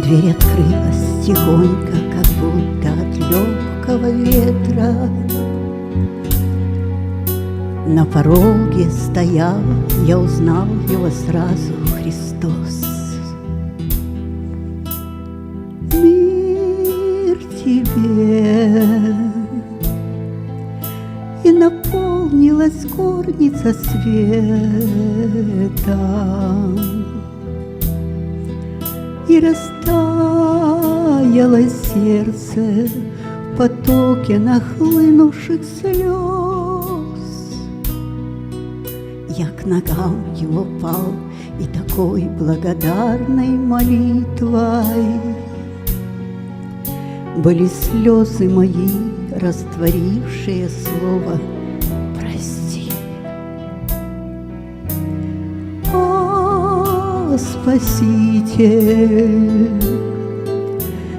Дверь открылась тихонько, как будто от легкого ветра. На пороге стоял, я узнал его сразу, Христос. Мир тебе, и наполнилась горница светом, и растаяло сердце в потоке нахлынувших слез. Я к ногам его пал, и такой благодарной молитвой были слезы мои, растворившие слово «прости». А Спаситель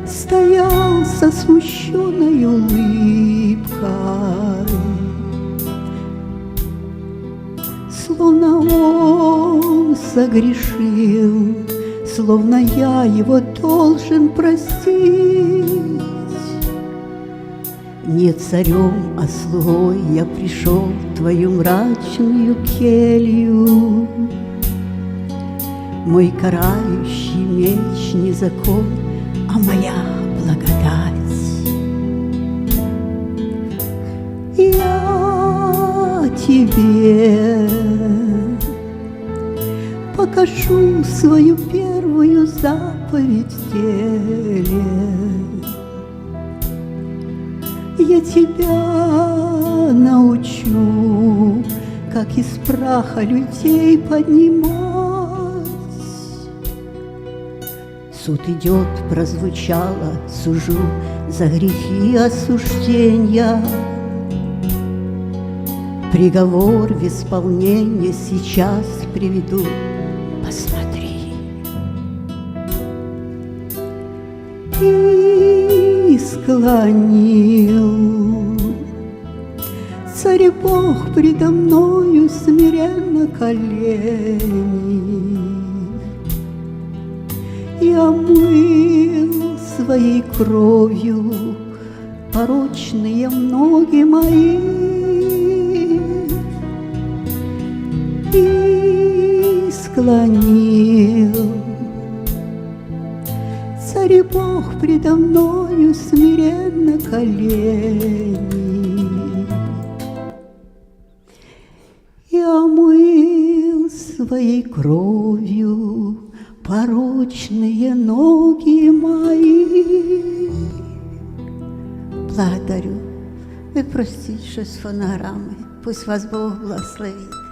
стоял со смущенной улыбкой, словно он согрешил, словно я его должен простить. Не царем, а слугой я пришел в твою мрачную келью. Мой карающий меч не закон, а моя благодать. Я тебе покажу свою первую заповедь в деле. Я тебя научу, как из праха людей поднимать. Суд идет, прозвучало, сужу за грехи осуждения. Приговор в исполнение сейчас приведу, посмотри. И склонил Царь Бог предо мною смиренно колени, и омыл своей кровью порочные ноги мои. И склонил Царь Бог предо мною смиренно колени, и омыл своей кровью порочные ноги мои. Благодарю. Ви простіть, що з фонограми. Пусть вас Бог благословить.